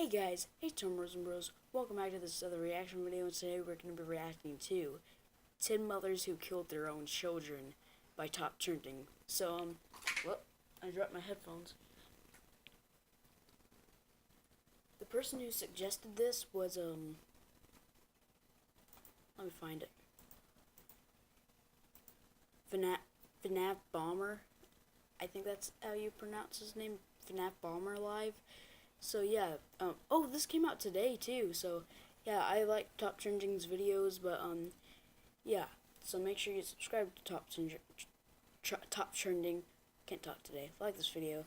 Hey guys, hey Tom Rosenbros, welcome back to this other reaction video, and today we're going to be reacting to 10 mothers who killed their own children by top trending. So, I dropped my headphones. The person who suggested this was, let me find it. FNAF Bomber. I think that's how you pronounce his name, FNAF Bomber Live. So yeah, oh, this came out today too, so yeah, I like Top Trending's videos, but yeah, so make sure you subscribe to Top Trending, can't talk today, like this video,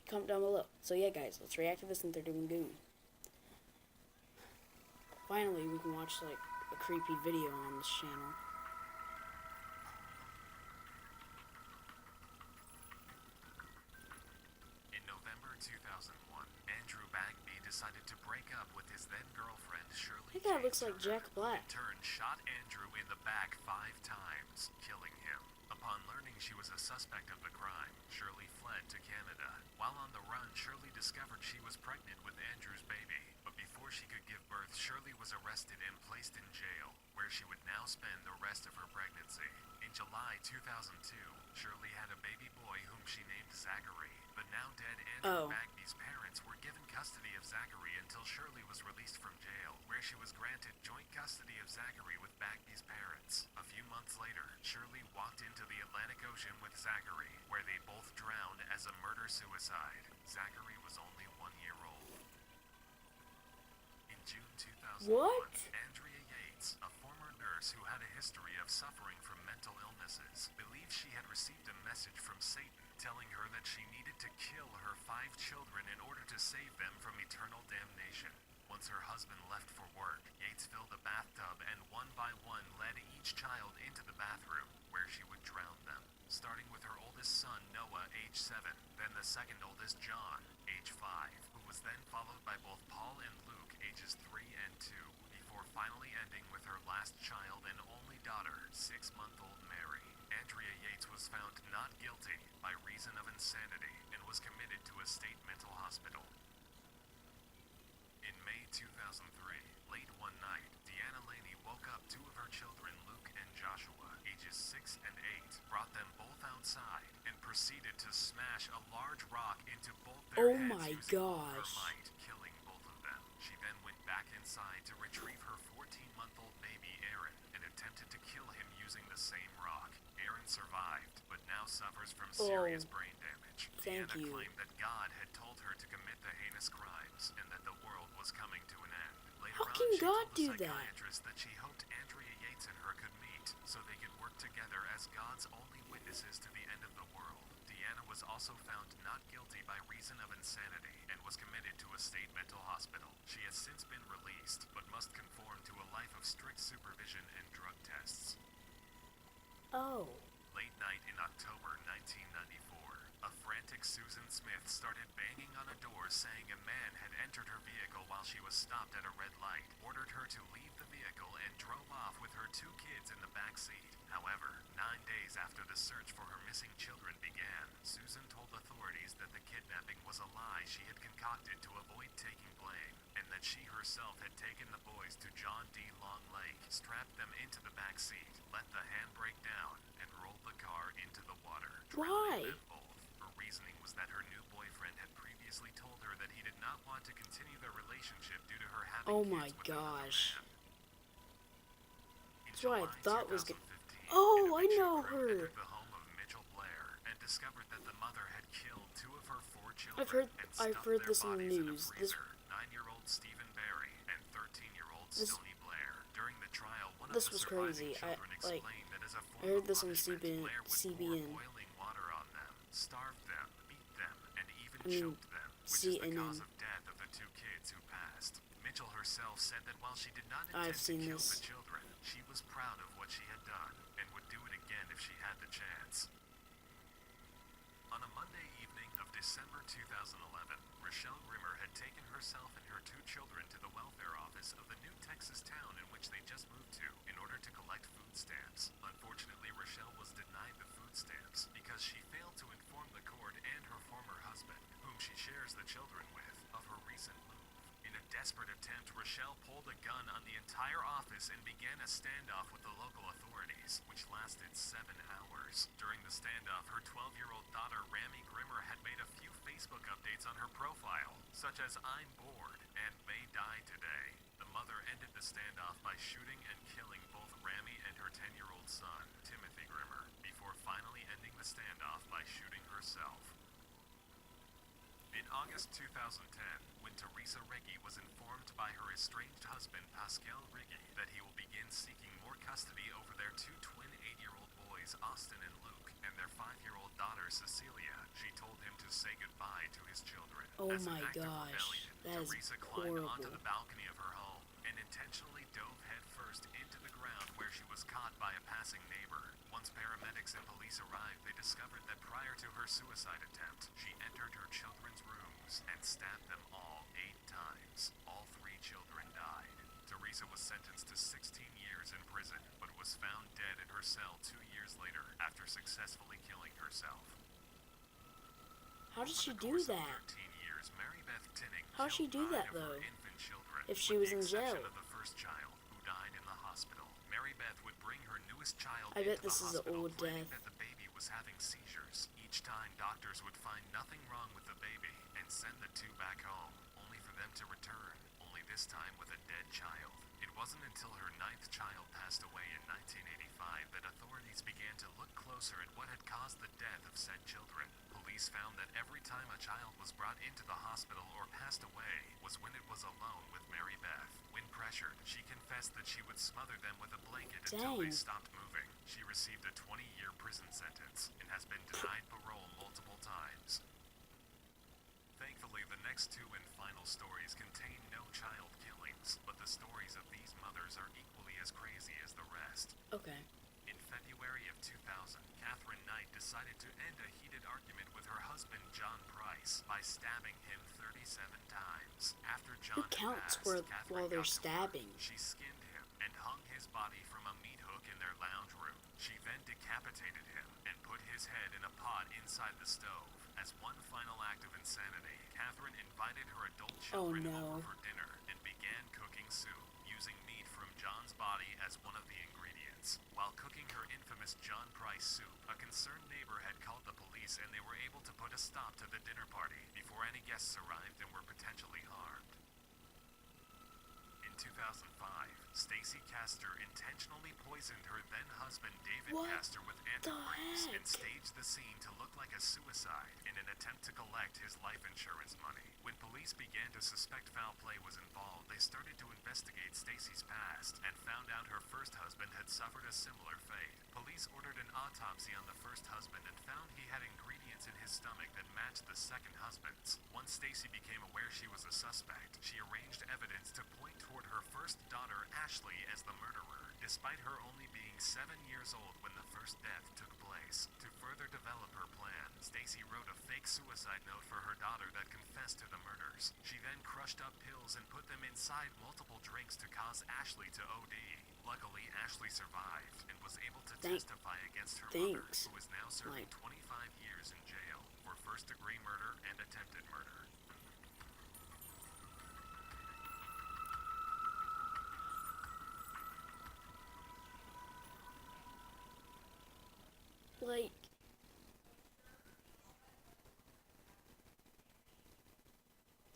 comment down below. So yeah guys, let's react to this in 31 Goon. Finally, we can watch like a creepy video on this channel. In November 2001, Andrew Bagby decided to break up with his then-girlfriend Shirley. I think that looks like Jack Black. In turn, shot Andrew in the back 5 times, killing him. Upon learning she was a suspect of the crime, Shirley fled to Canada. While on the run, Shirley discovered she was pregnant with Andrew's baby. But before she could give birth, Shirley was arrested and placed in jail, where she would now spend the rest of her pregnancy. In July 2002, Shirley had a baby boy whom she named Zachary. But now dead Andrew Bagby's parents were given custody of Zachary until Shirley was released from jail, where she was granted joint custody of Zachary with Bagby's parents. A few months later, Shirley walked into the Atlantic Ocean with Zachary, where they both drowned as a murder-suicide. Zachary was only 1 year old. In June 2001, Andrea Yates, a former nurse who had a history of suffering from mental illnesses, believed she had received a message from Satan telling her that she needed to kill her 5 children in order to save them from eternal damnation. Once her husband left for work, Yates filled a bathtub and one by one led each child into the bathroom, where she would drown them, starting with her oldest son, Noah, age 7, then the second oldest, John, age 5, who was then followed by both Paul and Luke, ages 3 and 2, before finally ending with her last child and only daughter, 6-month-old Mary. Andrea Yates was found not guilty by reason of insanity and was committed to a state mental hospital. In May 2003, late one night, Deanna Laney woke up 2 of her children, Luke and Joshua, ages 6 and 8, brought them both outside, and proceeded to smash a large rock into both their heads using all her might, killing both of them. She then went back inside to retrieve her 14-month-old baby, Aaron, and attempted to kill him using the same rock. Aaron survived, but now suffers from serious brain damage. Deanna claimed that God had told her to commit the heinous crimes, and that the world was coming to an end. Later on, she told the psychiatrist that she hoped Andrea Yates and her could meet, so they could work together as God's only witnesses to the end of the world. Deanna was also found not guilty by reason of insanity, and was committed to a state mental hospital. She has since been released, but must conform to a life of strict supervision and drug tests. Late night in October 1994, a frantic Susan Smith started banging on a door saying a man had entered her vehicle while she was stopped at a red light, ordered her to leave the vehicle, and drove off with her 2 kids in the back seat. However, 9 days after the search for her missing children began, Susan told authorities that the kidnapping was a lie she had concocted to avoid taking blame, and that she herself had taken the boys to John D. Long Lake, strapped them into the back seat, let the handbrake down, and rolled the car into the water. Why? Her reasoning was that her new boyfriend had previously told her that he did not want to continue their relationship due to her having kids with another man. That's what I thought was good. Oh, I know her. The home of Mitchell Blair and discovered that the mother had killed 2 of her 4 children. I've heard this in the news. 9-year-old Stephen Barry and 13-year-old Stoney Blair. During the trial, one of this the was crazy. I that as a I heard this on CBN. boiling water on them, starved them, beat them, and even choked them, which is the cause of death of the 2 kids who passed. Mitchell herself said that while she did not intend to kill the children, she was proud of what she had done and would do it again if she had the chance. On a Monday evening of December 2011, Rochelle Rimmer had taken herself and her 2 children to the welfare office of the new Texas town in which they just moved to in order to collect food stamps. Unfortunately, Rochelle was denied the food stamps because she failed to inform the court and her former husband, whom she shares the children with, of her recent move. In a desperate attempt, Rochelle pulled a gun on the entire office and began a standoff with the local authorities, which lasted 7 hours. During the standoff, her 12-year-old daughter, Rami Grimmer, had made a few Facebook updates on her profile, such as "I'm bored" and "may die today." The mother ended the standoff by shooting and killing both Rami and her 10-year-old son, Timothy Grimmer, before finally ending the standoff by shooting herself. In August 2010, when Teresa Riggi was informed by her estranged husband Pascal Riggi that he will begin seeking more custody over their two twin 8-year-old boys Austin and Luke and their 5-year-old daughter Cecilia, she told him to say goodbye to his children. Oh As an my act of gosh, rebellion, that is Teresa climbed onto horrible. the balcony of her home and intentionally dove headfirst into the ground where she was caught by a passing neighbor. Once paramedics and police arrived, they discovered that prior to her suicide attempt, she entered her children's rooms and stabbed them all 8 times. All 3 children died. Teresa was sentenced to 16 years in prison, but was found dead in her cell 2 years later after successfully killing herself. How does she Over the do course of that? 13 years, Mary Beth Tinning How'd she killed do 9 that of her though? infant children, If she with was the in exception jail? of the first child, who died in the hospital. Mary Beth would bring her newest child I into bet this the is an hospital, old claiming death. that the baby was having seizures. Each time, doctors would find nothing wrong with the baby and send the 2 back home, only for them to return, only this time with a dead child. It wasn't until her 9th child passed away in 1985 that authorities began to look closer at what had caused the death of said children. Police found that every time a child was brought into the hospital or passed away was when it was alone with Mary Beth. When pressured, she confessed that she would smother them with a blanket until they Dang. stopped moving. She received a 20-year prison sentence and has been denied parole multiple times. Thankfully, the next 2 and final stories contain no child killings, but the stories of these mothers are equally as crazy as the rest. Okay. In February of 2000, Catherine Knight decided to end a heated argument with her husband John Price by stabbing him 37 times. After Who John had counts passed, while Catherine they're got to work. stabbing? She skinned him and hung his body from a meat hook in their lounge room. She then decapitated him and put his head in a pot inside the stove. As one final act of insanity, Catherine invited her adult children over for dinner and began cooking soup, using meat from John's body as one of the ingredients. While cooking her infamous John Price soup, a concerned neighbor had called the police and they were able to put a stop to the dinner party before any guests arrived and were potentially harmed. In 2005, Stacy Castor intentionally poisoned her then-husband David What Castor with the antifreeze and heck? staged the scene to look like a suicide in an attempt to collect his life insurance money. When police began to suspect foul play was involved, they started to investigate Stacy's past and found out her first husband had suffered a similar fate. Police ordered an autopsy on the first husband and found he had ingredients in his stomach that matched the second husband's. Once Stacy became aware she was a suspect, she arranged evidence to point toward her first daughter, Ashley, as the murderer, despite her only being 7 years old when the first death took place. To further develop her plan, Stacy wrote a fake suicide note for her daughter that confessed to the murders. She then crushed up pills and put them inside multiple drinks to cause Ashley to OD. Luckily, Ashley survived and was able to testify against her mother, who is now serving 25 years in jail for first-degree murder and attempted murder. Like,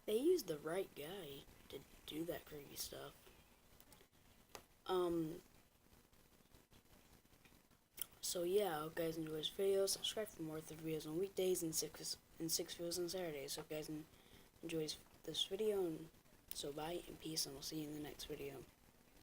they used the right guy to do that creepy stuff. So yeah, I hope you guys enjoy this video. Subscribe for more videos on weekdays and six videos on Saturdays. Hope you guys enjoy this video, and so bye and peace, and we'll see you in the next video.